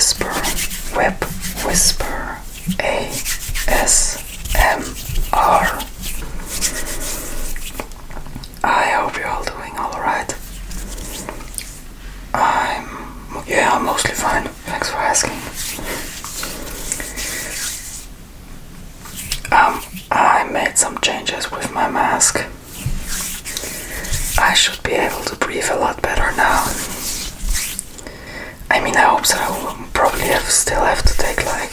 WebWhisper, WebWhisper-ASMR. I hope you're all doing alright. I'm mostly fine, thanks for asking. I made some changes with my mask. I should be able to breathe a lot better now. I mean, I hope so. I'll probably still have to take like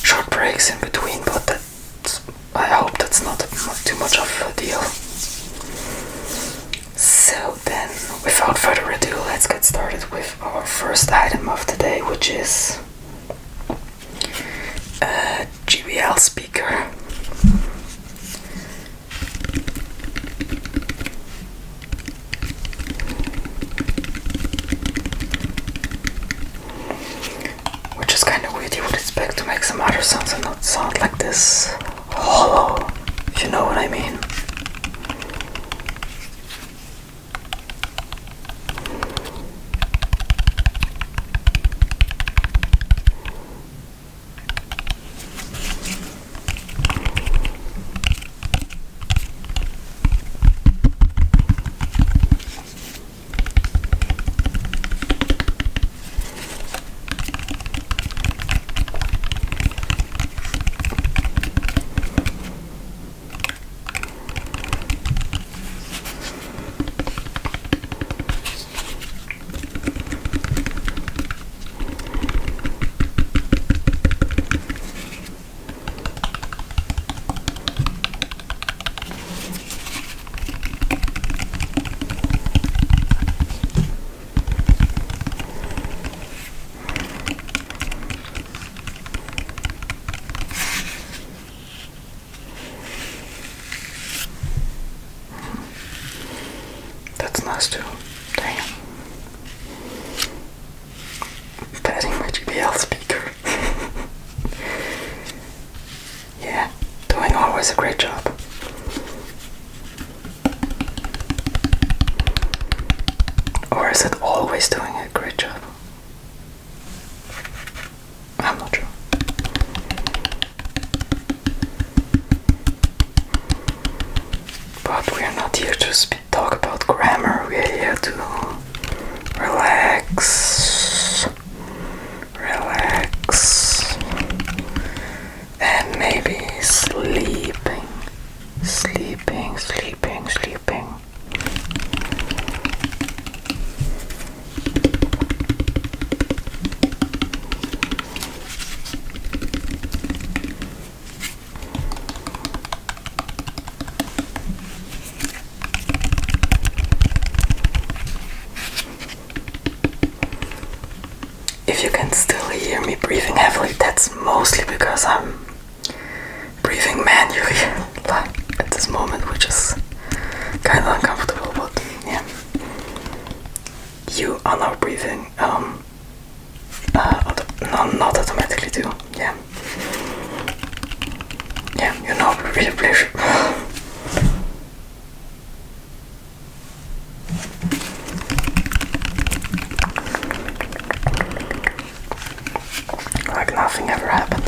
short breaks in between, but I hope that's not too much of a deal. So then, without further ado, let's get started with our first item of the day, which is a JBL speaker. Which is kind of weird. You would expect to make some other sounds and not sound like this hollow, if you know what I mean. That's nice too. Dang it. Patting my JBL speaker. Yeah, doing always a great job. Or is it always doing a great job? I'm not sure. But we are not here to talk about grammar. We are here to relax, and maybe sleeping. If you can still hear me breathing heavily, that's mostly because I'm breathing manually at this moment, which is kind of uncomfortable, but yeah. You are now breathing not automatically too, yeah. Yeah, you know, really. Like nothing ever happened.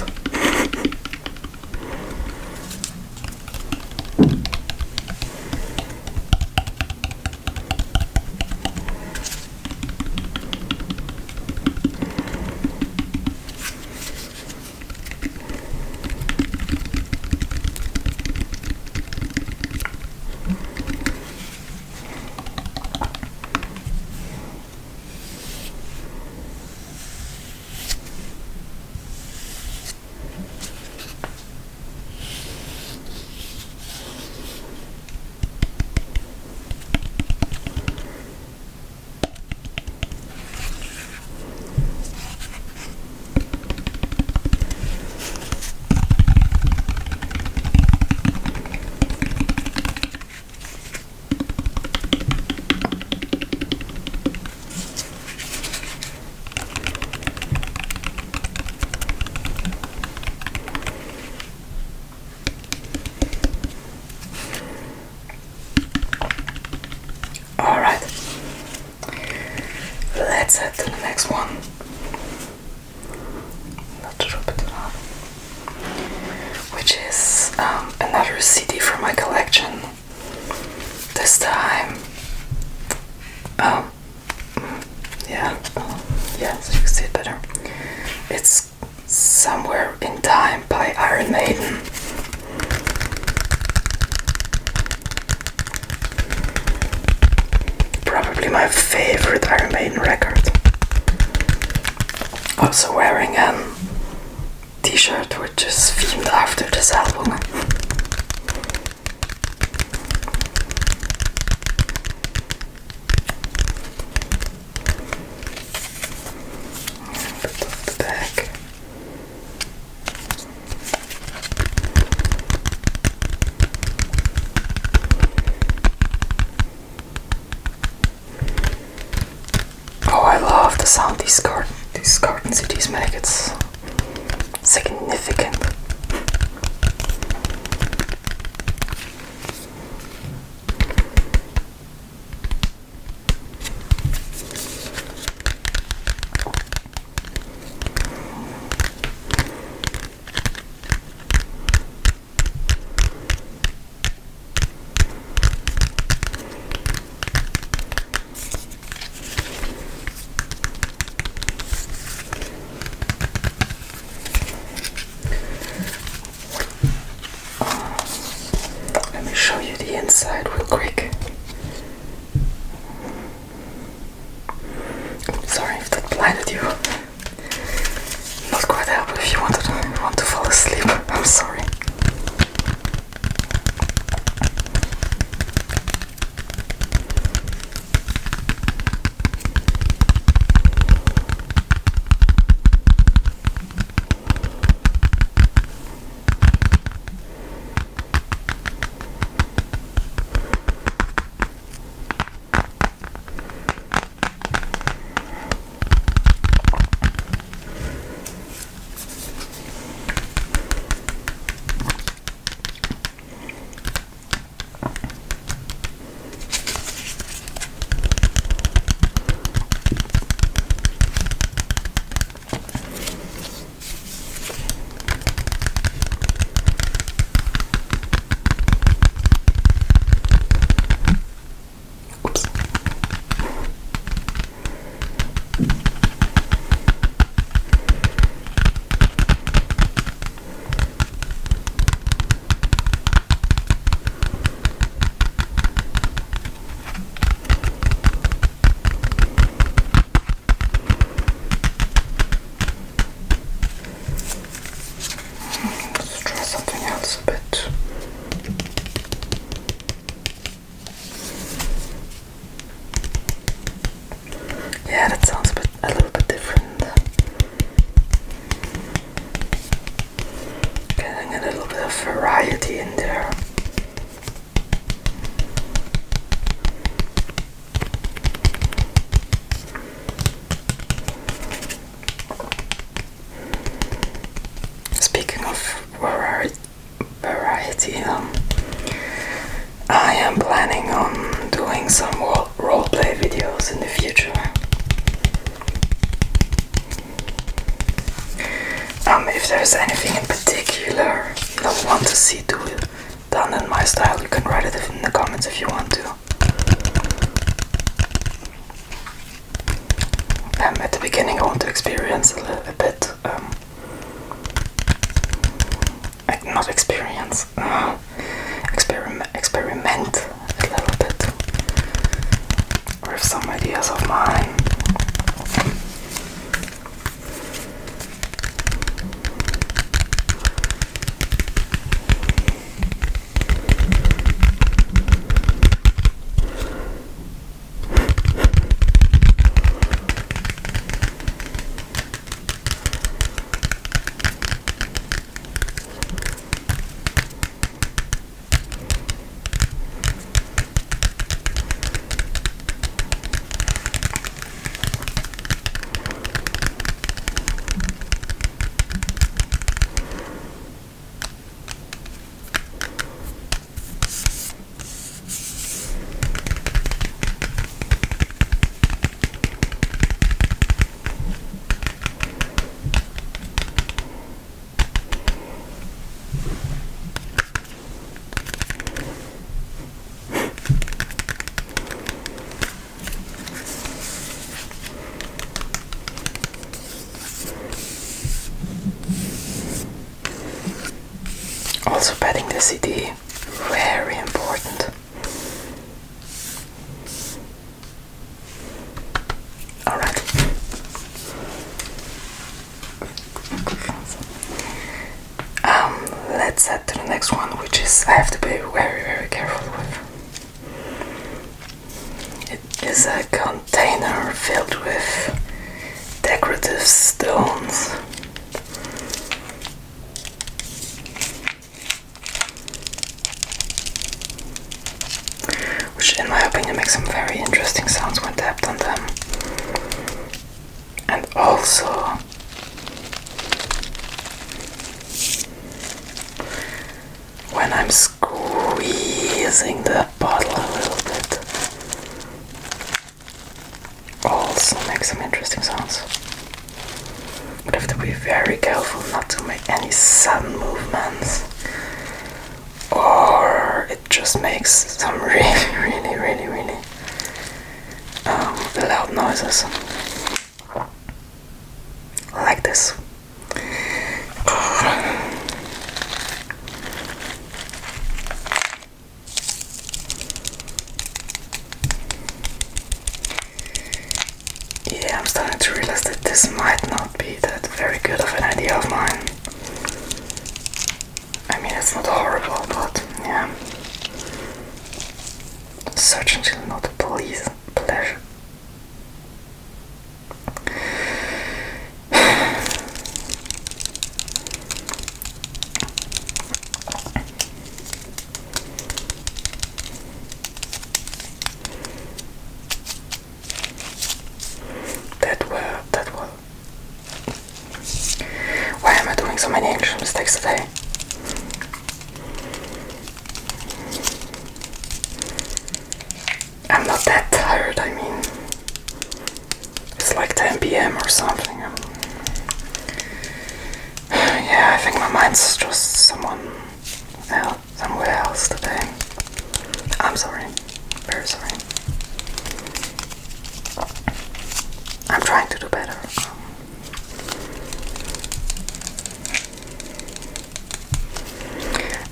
Let's head to the next one. which is another CD from my collection. This time, so you can see it better. It's Somewhere in Time by Iron Maiden. Probably my favorite Iron Maiden record. Also wearing a t-shirt which is themed after this album. Bit of the back. Oh, I love the sound these carton CDs make. It's significant. Let me show you the inside real quick. Sorry if that blinded you. Not quite helpful if you want to fall asleep. I'm sorry. Yeah, that sounds a little bit different. Getting a little bit of variety in there. Speaking of variety, I am planning on doing some roleplay videos in the future. If there's anything in particular you don't want to see done in my style, you can write it in the comments if you want to. At the beginning I want to experience a bit, not experience, experiment a little bit with some ideas of mine. Also patting the CD, very important. Alright. Let's head to the next one, which is I have to be very, very careful with. It is a container filled with decorative stones. Which in my opinion makes some very interesting sounds when tapped on them. And also when I'm squeezing the bottle a little bit, also makes some interesting sounds. But I have to be very careful not to make any sudden movements, or it just makes some really loud noises. Like this. Yeah, I'm starting to realize that this might not be that very good of an idea of mine. I mean, it's not horrible, but yeah. Certainly not a pleasure. Why am I doing so many English mistakes today? I'm not that tired, I mean, it's like 10 p.m. or something. Yeah, I think my mind's just somewhere else today. I'm sorry, very sorry. I'm trying to do better.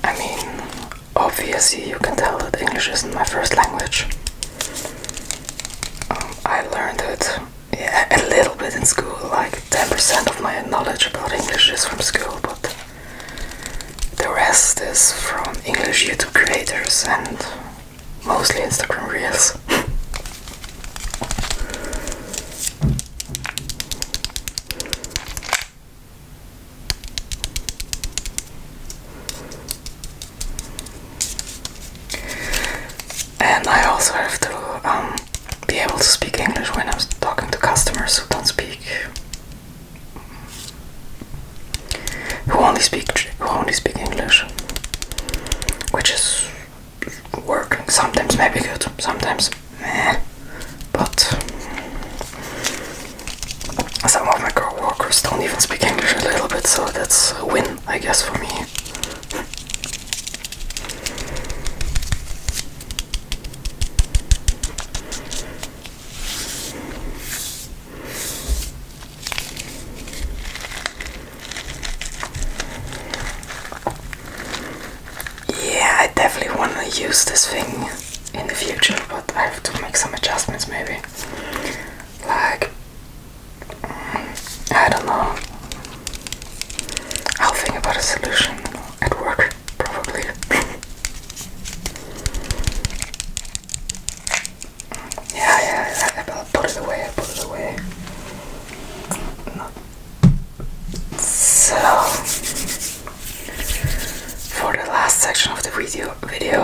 I mean, obviously you can tell that English isn't my first language. I learned it, yeah, a little bit in school, like 10% of my knowledge about English is from school, but the rest is from English YouTube creators and mostly Instagram Reels. And I also have to be able to speak English when I'm talking to customers who don't speak, who only speak English, which is working. Sometimes maybe good, sometimes meh, but some of my co-workers don't even speak English a little bit, so that's a win, I guess, for me. I definitely want to use this thing in the future, but I have to make some adjustments maybe. Like, I don't know. I'll think about a solution at work, probably. Yeah, I'll put it away, No. So, for the last section of the video,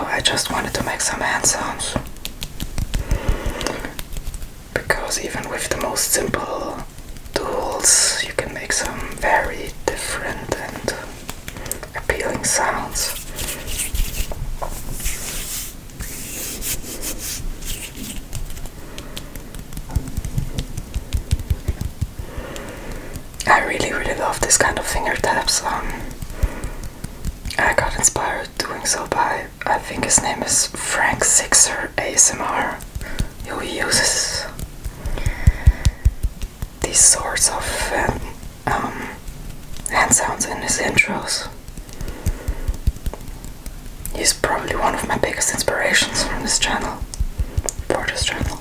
I just wanted to make some hand sounds. Because even with the most simple tools, you can make some very different and appealing sounds. I really love this kind of finger taps. I got inspired doing so by, I think his name is Frank Sixer ASMR, who uses these sorts of hand sounds in his intros. He's probably one of my biggest inspirations from this channel, for this channel.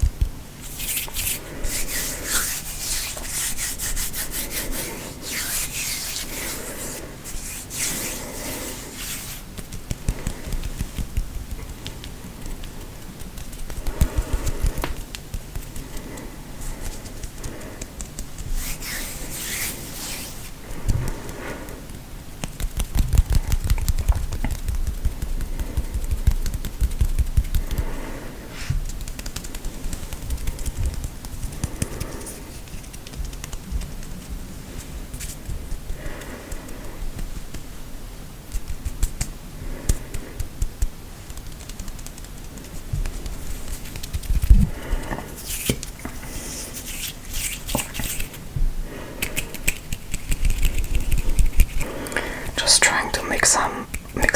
Just trying to mix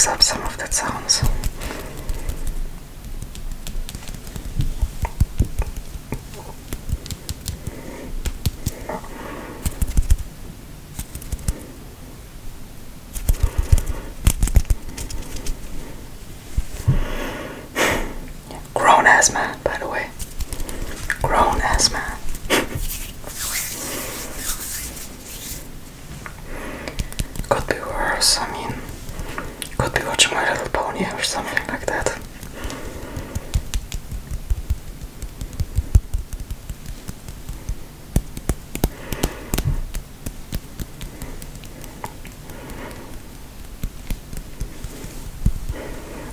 up some of that sounds. Grown ass man, by the way. Grown ass man. Could be worse, I mean, could be watching My Little Pony or something like that.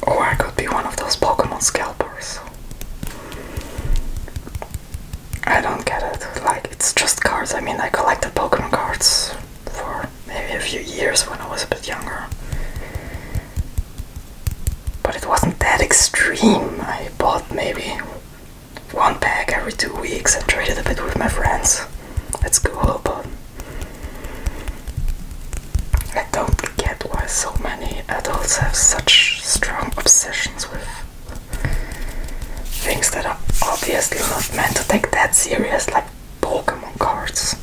Or I could be one of those Pokemon scalpers. I don't get it, like, it's just cards. I mean, I collected Pokemon cards for maybe a few years when I was a bit younger. But it wasn't that extreme. I bought maybe one pack every 2 weeks and traded a bit with my friends. That's cool, but I don't get why so many adults have such strong obsessions with things that are obviously not meant to take that serious, like Pokemon cards.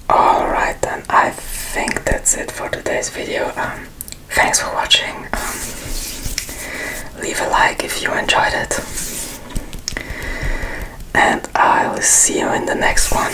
Alright then, I think that's it for today's video. Thanks for watching. Leave a like if you enjoyed it. And I'll see you in the next one.